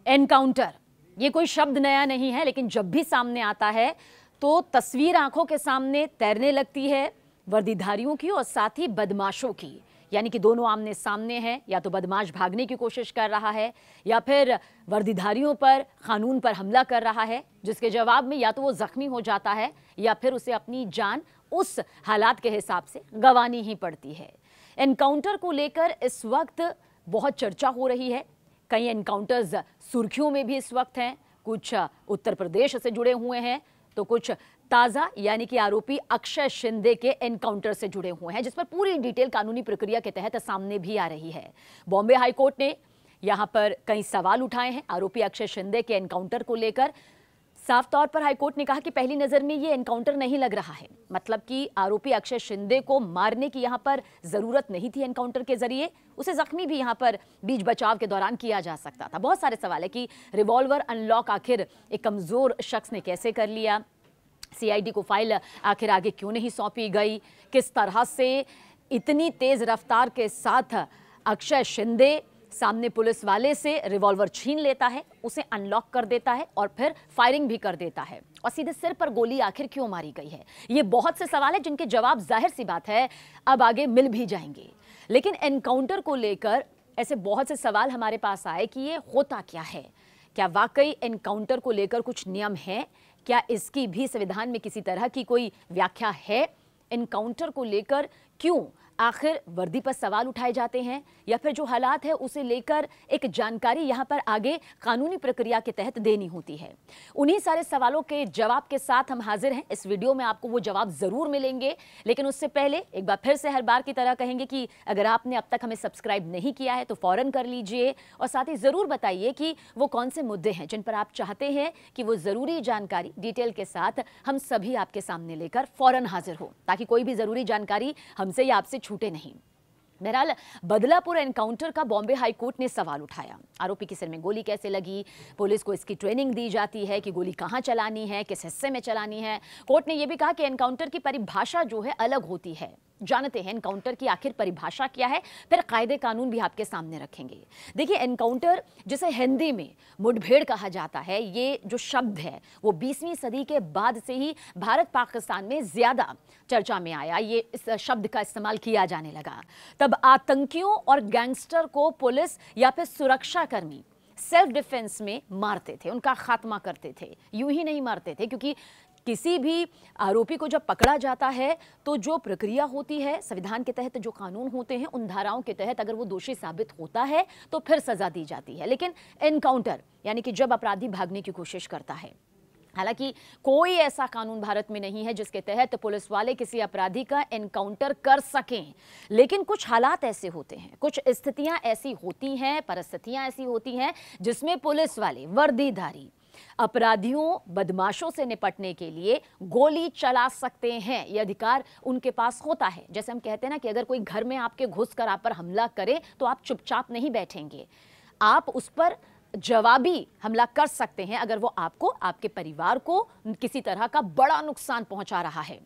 Encounter, ये कोई शब्द नया नहीं है, लेकिन जब भी सामने आता है तो तस्वीर आंखों के सामने तैरने लगती है वर्दीधारियों की और साथ ही बदमाशों की। यानी कि दोनों आमने सामने हैं, या तो बदमाश भागने की कोशिश कर रहा है या फिर वर्दीधारियों पर, कानून पर हमला कर रहा है, जिसके जवाब में या तो वो जख्मी हो जाता है या फिर उसे अपनी जान उस हालात के हिसाब से गंवानी ही पड़ती है। एनकाउंटर को लेकर इस वक्त बहुत चर्चा हो रही है। कई एनकाउंटर्स सुर्खियों में भी इस वक्त हैं, कुछ उत्तर प्रदेश से जुड़े हुए हैं तो कुछ ताजा यानी कि आरोपी अक्षय शिंदे के एनकाउंटर से जुड़े हुए हैं, जिस पर पूरी डिटेल कानूनी प्रक्रिया के तहत सामने भी आ रही है। बॉम्बे हाईकोर्ट ने यहां पर कई सवाल उठाए हैं आरोपी अक्षय शिंदे के एनकाउंटर को लेकर। साफ तौर पर हाईकोर्ट ने कहा कि पहली नजर में ये एनकाउंटर नहीं लग रहा है, मतलब कि आरोपी अक्षय शिंदे को मारने की यहां पर जरूरत नहीं थी। एनकाउंटर के जरिए उसे जख्मी भी यहां पर बीच बचाव के दौरान किया जा सकता था। बहुत सारे सवाल है कि रिवॉल्वर अनलॉक आखिर एक कमजोर शख्स ने कैसे कर लिया, सीआईडी को फाइल आखिर आगे क्यों नहीं सौंपी गई, किस तरह से इतनी तेज रफ्तार के साथ अक्षय शिंदे सामने पुलिस वाले से रिवॉल्वर छीन लेता है, उसे अनलॉक कर देता है और फिर फायरिंग भी कर देता है, और सीधे सिर पर गोली आखिर क्यों मारी गई है। ये बहुत से सवाल हैं जिनके जवाब जाहिर सी बात है अब आगे मिल भी जाएंगे। लेकिन एनकाउंटर को लेकर ऐसे बहुत से सवाल हमारे पास आए कि ये होता क्या है, क्या वाकई एनकाउंटर को लेकर कुछ नियम है, क्या इसकी भी संविधान में किसी तरह की कोई व्याख्या है, एनकाउंटर को लेकर क्यों आखिर वर्दी पर सवाल उठाए जाते हैं, या फिर जो हालात है उसे लेकर एक जानकारी यहां पर आगे कानूनी प्रक्रिया के तहत देनी होती है। उन्हीं सारे सवालों के जवाब के साथ हम हाजिर हैं इस वीडियो में। आपको वो जवाब जरूर मिलेंगे, लेकिन उससे पहले एक बार फिर से हर बार की तरह कहेंगे कि अगर आपने अब तक हमें सब्सक्राइब नहीं किया है तो फौरन कर लीजिए, और साथ ही जरूर बताइए कि वो कौन से मुद्दे हैं जिन पर आप चाहते हैं कि वो जरूरी जानकारी डिटेल के साथ हम सभी आपके सामने लेकर फौरन हाजिर हो, ताकि कोई भी जरूरी जानकारी हमसे या आपसे छूटे नहीं। बहरहाल बदलापुर एनकाउंटर का बॉम्बे हाईकोर्ट ने सवाल उठाया। आरोपी के सिर में गोली कैसे लगी, पुलिस को इसकी ट्रेनिंग दी जाती है कि गोली कहां चलानी है, किस हिस्से में चलानी है। कोर्ट ने यह भी कहा कि एनकाउंटर की परिभाषा जो है अलग होती है। जानते हैं एनकाउंटर की आखिर परिभाषा क्या है, फिर कायदे कानून भी आपके सामने रखेंगे। देखिए, एनकाउंटर जिसे हिंदी में मुठभेड़ कहा जाता है, ये जो शब्द है वो 20वीं सदी के बाद से ही भारत पाकिस्तान में ज्यादा चर्चा में आया। ये इस शब्द का इस्तेमाल किया जाने लगा तब आतंकियों और गैंगस्टर को पुलिस या फिर सुरक्षाकर्मी सेल्फ डिफेंस में मारते थे, उनका खात्मा करते थे। यूं ही नहीं मारते थे, क्योंकि किसी भी आरोपी को जब पकड़ा जाता है तो जो प्रक्रिया होती है, संविधान के तहत जो कानून होते हैं, उन धाराओं के तहत अगर वो दोषी साबित होता है तो फिर सजा दी जाती है। लेकिन एनकाउंटर यानी कि जब अपराधी भागने की कोशिश करता है, हालांकि कोई ऐसा कानून भारत में नहीं है जिसके तहत पुलिस वाले किसी अपराधी का एनकाउंटर कर सकें, लेकिन कुछ हालात ऐसे होते हैं, कुछ स्थितियां ऐसी होती हैं, परिस्थितियां ऐसी होती हैं जिसमें पुलिस वाले वर्दीधारी अपराधियों, बदमाशों से निपटने के लिए गोली चला सकते हैं। यह अधिकार उनके पास होता है। जैसे हम कहते हैं ना कि अगर कोई घर में आपके घुसकर आप पर हमला करे तो आप चुपचाप नहीं बैठेंगे, आप उस पर जवाबी हमला कर सकते हैं अगर वो आपको, आपके परिवार को किसी तरह का बड़ा नुकसान पहुंचा रहा है।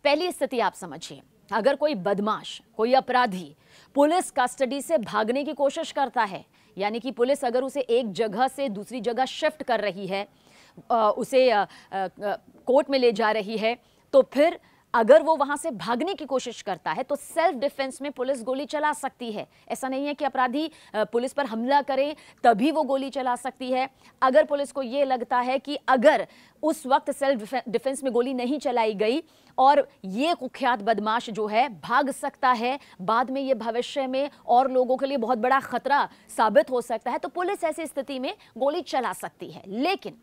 पहली स्थिति आप समझिए, अगर कोई बदमाश, कोई अपराधी पुलिस कस्टडी से भागने की कोशिश करता है, यानी कि पुलिस अगर उसे एक जगह से दूसरी जगह शिफ्ट कर रही है, उसे कोर्ट में ले जा रही है, तो फिर अगर वो वहां से भागने की कोशिश करता है तो सेल्फ डिफेंस में पुलिस गोली चला सकती है। ऐसा नहीं है कि अपराधी पुलिस पर हमला करे तभी वो गोली चला सकती है। अगर पुलिस को ये लगता है कि अगर उस वक्त सेल्फ डिफेंस में गोली नहीं चलाई गई और ये कुख्यात बदमाश जो है भाग सकता है, बाद में ये भविष्य में और लोगों के लिए बहुत बड़ा खतरा साबित हो सकता है, तो पुलिस ऐसी स्थिति में गोली चला सकती है। लेकिन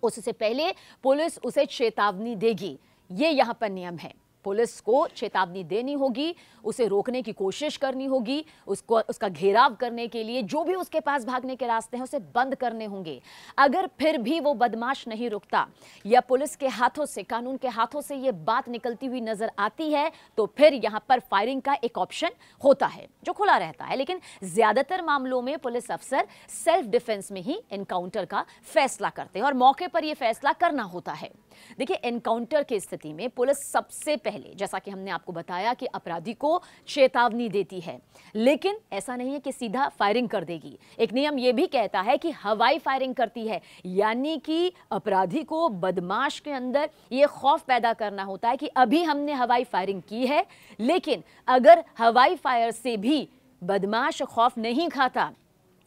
उससे पहले पुलिस उसे चेतावनी देगी, ये यहां पर नियम है। पुलिस को चेतावनी देनी होगी, उसे रोकने की कोशिश करनी होगी, उसका घेराव करने के लिए जो भी उसके पास भागने के रास्ते हैं उसे बंद करने होंगे। अगर फिर भी वो बदमाश नहीं रुकता या पुलिस के हाथों से, कानून के हाथों से ये बात निकलती हुई नजर आती है तो फिर यहां पर फायरिंग का एक ऑप्शन होता है जो खुला रहता है। लेकिन ज्यादातर मामलों में पुलिस अफसर सेल्फ डिफेंस में ही एनकाउंटर का फैसला करते हैं और मौके पर यह फैसला करना होता है। देखिए, एनकाउंटर की स्थिति में पुलिस सबसे पहले, जैसा कि हमने आपको बताया, कि अपराधी को चेतावनी देती है, लेकिन ऐसा नहीं है कि सीधा फायरिंग कर देगी। एक नियम यह भी कहता है कि हवाई फायरिंग करती है, यानी कि अपराधी को, बदमाश के अंदर यह खौफ पैदा करना होता है कि अभी हमने हवाई फायरिंग की है, लेकिन अगर हवाई फायर से भी बदमाश खौफ नहीं खाता,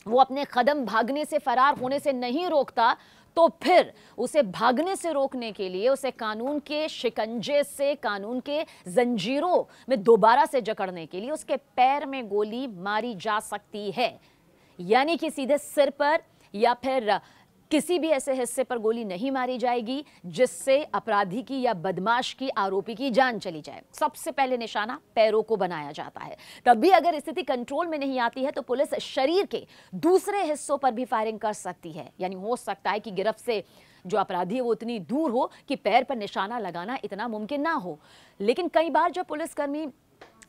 वो अपने कदम भागने से, फरार होने से नहीं रोकता, तो फिर उसे भागने से रोकने के लिए उसे कानून के शिकंजे से, कानून के जंजीरों में दोबारा से जकड़ने के लिए उसके पैर में गोली मारी जा सकती है। यानी कि सीधे सिर पर या फिर किसी भी ऐसे हिस्से पर गोली नहीं मारी जाएगी जिससे अपराधी की या बदमाश की, आरोपी की जान चली जाए। सबसे पहले निशाना पैरों को बनाया जाता है। तब भी अगर स्थिति कंट्रोल में नहीं आती है तो पुलिस शरीर के दूसरे हिस्सों पर भी फायरिंग कर सकती है। यानी हो सकता है कि गिरफ्त से जो अपराधी है वो इतनी दूर हो कि पैर पर निशाना लगाना इतना मुमकिन ना हो। लेकिन कई बार जब पुलिसकर्मी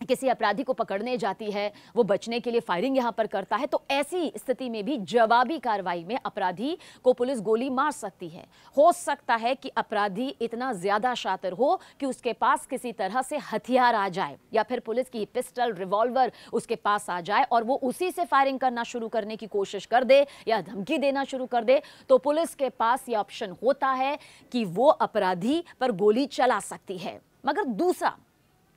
किसी अपराधी को पकड़ने जाती है, वो बचने के लिए फायरिंग यहां पर करता है, तो ऐसी स्थिति में भी जवाबी कार्रवाई में अपराधी को पुलिस गोली मार सकती है। हो सकता है कि अपराधी इतना ज्यादा शातिर हो कि उसके पास किसी तरह से हथियार आ जाए, या फिर पुलिस की पिस्टल, रिवॉल्वर उसके पास आ जाए और वो उसी से फायरिंग करना शुरू करने की कोशिश कर दे या धमकी देना शुरू कर दे, तो पुलिस के पास यह ऑप्शन होता है कि वो अपराधी पर गोली चला सकती है। मगर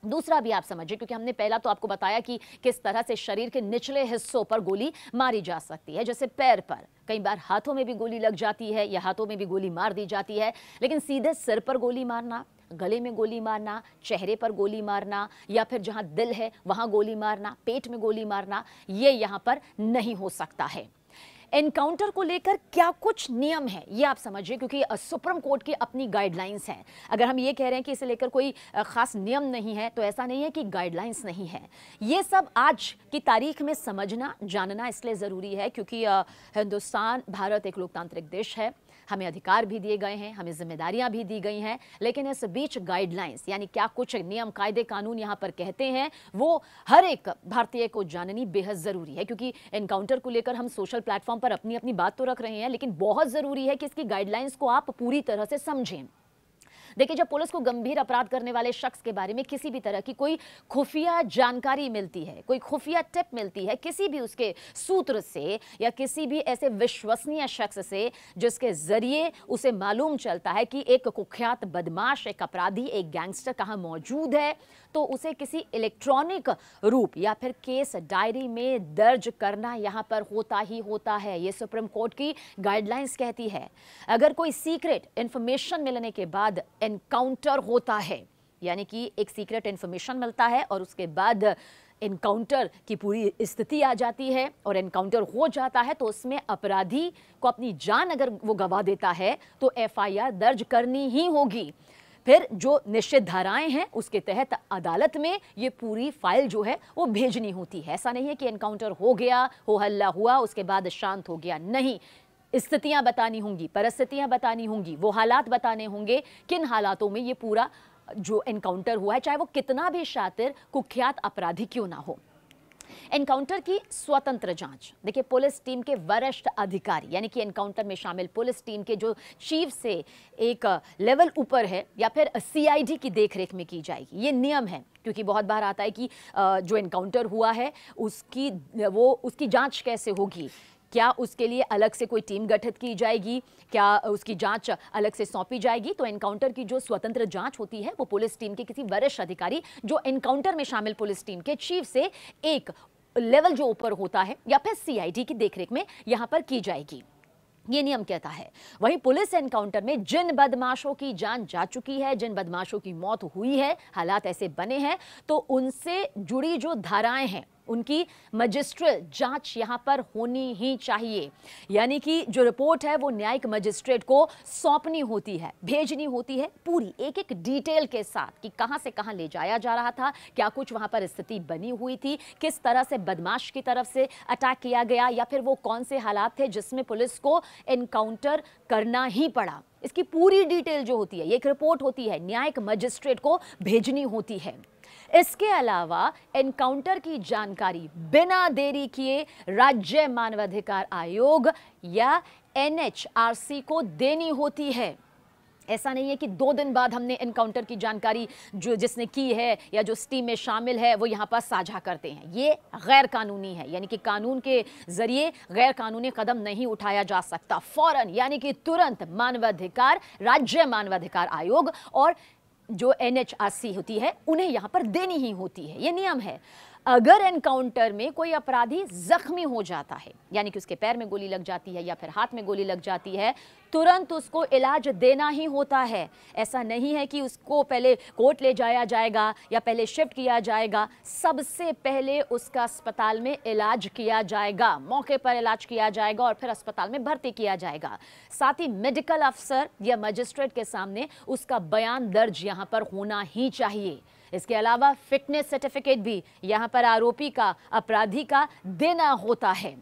दूसरा भी आप समझिए, क्योंकि हमने पहला तो आपको बताया कि किस तरह से शरीर के निचले हिस्सों पर गोली मारी जा सकती है, जैसे पैर पर, कई बार हाथों में भी गोली लग जाती है या हाथों में भी गोली मार दी जाती है। लेकिन सीधे सिर पर गोली मारना, गले में गोली मारना, चेहरे पर गोली मारना, या फिर जहां दिल है वहां गोली मारना, पेट में गोली मारना, ये यहां पर नहीं हो सकता है। एनकाउंटर को लेकर क्या कुछ नियम है ये आप समझिए, क्योंकि सुप्रीम कोर्ट की अपनी गाइडलाइंस हैं। अगर हम ये कह रहे हैं कि इसे लेकर कोई खास नियम नहीं है, तो ऐसा नहीं है कि गाइडलाइंस नहीं है। ये सब आज की तारीख में समझना, जानना इसलिए ज़रूरी है क्योंकि हिंदुस्तान, भारत एक लोकतांत्रिक देश है। हमें अधिकार भी दिए गए हैं, हमें जिम्मेदारियां भी दी गई हैं, लेकिन इस बीच गाइडलाइंस यानी क्या कुछ नियम, कायदे, कानून यहाँ पर कहते हैं, वो हर एक भारतीय को जाननी बेहद ज़रूरी है। क्योंकि एनकाउंटर को लेकर हम सोशल प्लेटफॉर्म पर अपनी अपनी बात तो रख रहे हैं, लेकिन बहुत ज़रूरी है कि इसकी गाइडलाइंस को आप पूरी तरह से समझें। देखिए, जब पुलिस को गंभीर अपराध करने वाले शख्स के बारे में किसी भी तरह की कोई खुफिया जानकारी मिलती है, कोई खुफिया टिप मिलती है किसी भी उसके सूत्र से या किसी भी ऐसे विश्वसनीय शख्स से जिसके जरिए उसे मालूम चलता है कि एक कुख्यात बदमाश, एक अपराधी, एक गैंगस्टर कहाँ मौजूद है, तो उसे किसी इलेक्ट्रॉनिक रूप या फिर केस डायरी में दर्ज करना यहाँ पर होता ही होता है। ये सुप्रीम कोर्ट की गाइडलाइंस कहती है। अगर कोई सीक्रेट इंफॉर्मेशन मिलने के बाद एनकाउंटर होता है, यानी कि एक सीक्रेट इंफॉर्मेशन मिलता है और उसके बाद एनकाउंटर की पूरी स्थिति आ जाती है और एनकाउंटर हो जाता है, तो उसमें अपराधी को अपनी जान अगर वो गंवा देता है तो एफआईआर दर्ज करनी ही होगी। फिर जो निश्चित धाराएं हैं उसके तहत अदालत में ये पूरी फाइल जो है वो भेजनी होती है। ऐसा नहीं है कि एनकाउंटर हो गया, हो हल्ला हुआ, उसके बाद शांत हो गया, नहीं। स्थितियां बतानी होंगी, परिस्थितियां बतानी होंगी, वो हालात बताने होंगे किन हालातों में ये पूरा जो एनकाउंटर हुआ है, चाहे वो कितना भी शातिर कुख्यात अपराधी क्यों ना हो। एनकाउंटर की स्वतंत्र जांच, देखिए, पुलिस टीम के वरिष्ठ अधिकारी यानी कि एनकाउंटर में शामिल पुलिस टीम के जो चीफ से एक लेवल ऊपर है या फिर सीआईडी की देखरेख में की जाएगी। ये नियम है, क्योंकि बहुत बार आता है कि जो एनकाउंटर हुआ है उसकी जांच कैसे होगी, क्या उसके लिए अलग से कोई टीम गठित की जाएगी, क्या उसकी जांच अलग से सौंपी जाएगी। तो एनकाउंटर की जो स्वतंत्र जांच होती है वो पुलिस टीम के किसी वरिष्ठ अधिकारी जो एनकाउंटर में शामिल पुलिस टीम के चीफ से एक लेवल जो ऊपर होता है या फिर सीआईडी की देखरेख में यहां पर की जाएगी, ये नियम कहता है। वहीं पुलिस एनकाउंटर में जिन बदमाशों की जान जा चुकी है, जिन बदमाशों की मौत हुई है, हालात ऐसे बने हैं, तो उनसे जुड़ी जो धाराएं हैं उनकी मजिस्ट्रेट जांच यहां पर होनी ही चाहिए। यानी कि जो रिपोर्ट है वो न्यायिक मजिस्ट्रेट को सौंपनी होती है, भेजनी होती है, पूरी एक एक डिटेल के साथ कि कहां से कहां ले जाया जा रहा था, क्या कुछ वहां पर स्थिति बनी हुई थी, किस तरह से बदमाश की तरफ से अटैक किया गया, या फिर वो कौन से हालात थे जिसमें पुलिस को एनकाउंटर करना ही पड़ा। इसकी पूरी डिटेल जो होती है, एक रिपोर्ट होती है, न्यायिक मजिस्ट्रेट को भेजनी होती है। इसके अलावा एनकाउंटर की जानकारी बिना देरी किए राज्य मानवाधिकार आयोग या एनएचआरसी को देनी होती है। ऐसा नहीं है कि 2 दिन बाद हमने एनकाउंटर की जानकारी जो जिसने की है या जो इस टीम में शामिल है वो यहाँ पर साझा करते हैं। ये गैर कानूनी है, यानी कि कानून के जरिए गैर कानूनी कदम नहीं उठाया जा सकता। फौरन यानी कि तुरंत मानवाधिकार, राज्य मानवाधिकार आयोग और जो NHRC होती है उन्हें यहाँ पर देनी ही होती है, ये नियम है। अगर एनकाउंटर में कोई अपराधी जख्मी हो जाता है, यानी कि उसके पैर में गोली लग जाती है या फिर हाथ में गोली लग जाती है, तुरंत उसको इलाज देना ही होता है। ऐसा नहीं है कि उसको पहले कोर्ट ले जाया जाएगा या पहले शिफ्ट किया जाएगा। सबसे पहले उसका अस्पताल में इलाज किया जाएगा, मौके पर इलाज किया जाएगा और फिर अस्पताल में भर्ती किया जाएगा। साथ ही मेडिकल अफसर या मजिस्ट्रेट के सामने उसका बयान दर्ज यहाँ पर होना ही चाहिए। इसके अलावा फिटनेस सर्टिफिकेट भी यहाँ पर आरोपी का, अपराधी का देना होता है।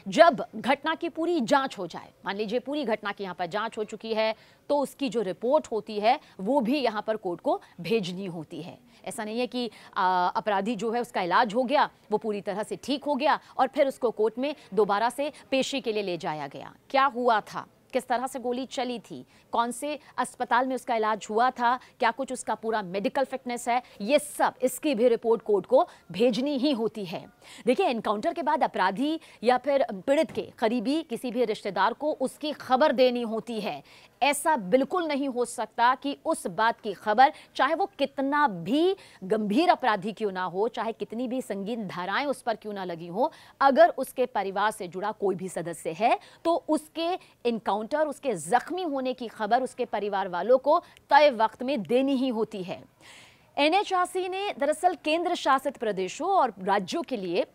जब घटना की पूरी जांच हो जाए, मान लीजिए पूरी घटना की यहाँ पर जांच हो चुकी है, तो उसकी जो रिपोर्ट होती है वो भी यहाँ पर कोर्ट को भेजनी होती है। ऐसा नहीं है कि अपराधी जो है उसका इलाज हो गया, वो पूरी तरह से ठीक हो गया और फिर उसको कोर्ट में दोबारा से पेशी के लिए ले जाया गया। क्या हुआ था, किस तरह से गोली चली थी, कौन से अस्पताल में उसका इलाज हुआ था, क्या कुछ उसका पूरा मेडिकल फिटनेस है, ये सब, इसकी भी रिपोर्ट कोर्ट को भेजनी ही होती है। देखिए, एनकाउंटर के बाद अपराधी या फिर पीड़ित के करीबी किसी भी रिश्तेदार को उसकी खबर देनी होती है। ऐसा बिल्कुल नहीं हो सकता कि उस बात की खबर, चाहे वो कितना भी गंभीर अपराधी क्यों ना हो, चाहे कितनी भी संगीन धाराएं उस पर क्यों ना लगी हो, अगर उसके परिवार से जुड़ा कोई भी सदस्य है तो उसके एनकाउंटर, उसके जख्मी होने की खबर उसके परिवार वालों को तय वक्त में देनी ही होती है। NHRC ने दरअसल केंद्र शासित प्रदेशों और राज्यों के लिए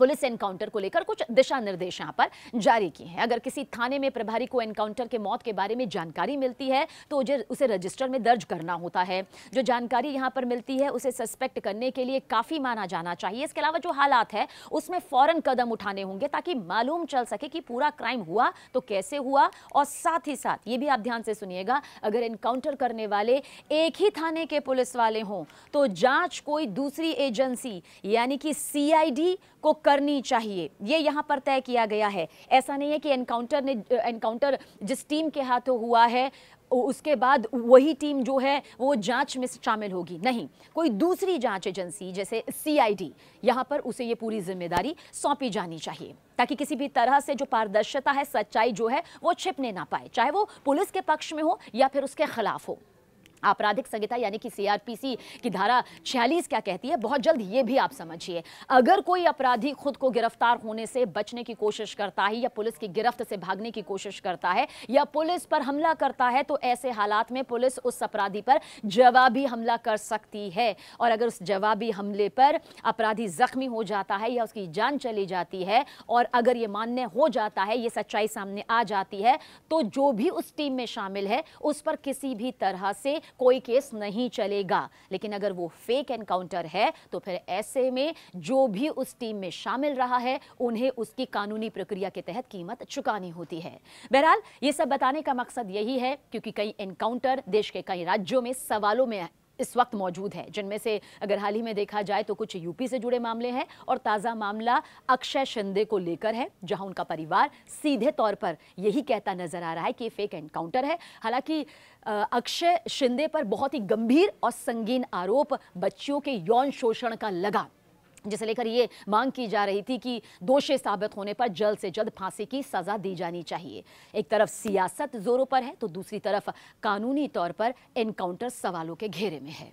पुलिस एनकाउंटर को लेकर कुछ दिशा निर्देश यहाँ पर जारी किए हैं। अगर किसी थाने में प्रभारी को एनकाउंटर के मौत के बारे में जानकारी मिलती है तो उसे रजिस्टर में दर्ज करना होता है। जो जानकारी यहाँ पर मिलती है उसे सस्पेक्ट करने के लिए काफ़ी माना जाना चाहिए। इसके अलावा जो हालात है उसमें फ़ौरन कदम उठाने होंगे ताकि मालूम चल सके कि पूरा क्राइम हुआ तो कैसे हुआ। और साथ ही साथ ये भी आप ध्यान से सुनिएगा, अगर एनकाउंटर करने वाले एक ही थाने के पुलिस वाले हों तो जाँच कोई दूसरी एजेंसी यानी कि CID को करनी चाहिए। ये यहाँ पर तय किया गया है। ऐसा नहीं है कि एनकाउंटर जिस टीम के हाथों हुआ है उसके बाद वही टीम जो है वो जांच में शामिल होगी, नहीं, कोई दूसरी जांच एजेंसी जैसे CID, यहाँ पर उसे ये पूरी जिम्मेदारी सौंपी जानी चाहिए ताकि किसी भी तरह से जो पारदर्शिता है, सच्चाई जो है वो छिपने ना पाए, चाहे वो पुलिस के पक्ष में हो या फिर उसके खिलाफ हो। आपराधिक संहिता यानी कि CRPC की धारा 46 क्या कहती है, बहुत जल्द ये भी आप समझिए। अगर कोई अपराधी खुद को गिरफ्तार होने से बचने की कोशिश करता है या पुलिस की गिरफ्त से भागने की कोशिश करता है या पुलिस पर हमला करता है तो ऐसे हालात में पुलिस उस अपराधी पर जवाबी हमला कर सकती है। और अगर उस जवाबी हमले पर अपराधी जख्मी हो जाता है या उसकी जान चली जाती है और अगर ये मान्य हो जाता है, ये सच्चाई सामने आ जाती है, तो जो भी उस टीम में शामिल है उस पर किसी भी तरह से कोई केस नहीं चलेगा। लेकिन अगर वो फेक एनकाउंटर है तो फिर ऐसे में जो भी उस टीम में शामिल रहा है उन्हें उसकी कानूनी प्रक्रिया के तहत कीमत चुकानी होती है। बहरहाल ये सब बताने का मकसद यही है क्योंकि कई एनकाउंटर देश के कई राज्यों में सवालों में इस वक्त मौजूद है, जिनमें से अगर हाल ही में देखा जाए तो कुछ यूपी से जुड़े मामले हैं और ताज़ा मामला अक्षय शिंदे को लेकर है, जहां उनका परिवार सीधे तौर पर यही कहता नजर आ रहा है कि फेक एनकाउंटर है। हालांकि अक्षय शिंदे पर बहुत ही गंभीर और संगीन आरोप बच्चियों के यौन शोषण का लगा, जिसे लेकर ये मांग की जा रही थी कि दोषी साबित होने पर जल्द से जल्द फांसी की सजा दी जानी चाहिए। एक तरफ सियासत जोरों पर है तो दूसरी तरफ कानूनी तौर पर एनकाउंटर सवालों के घेरे में है।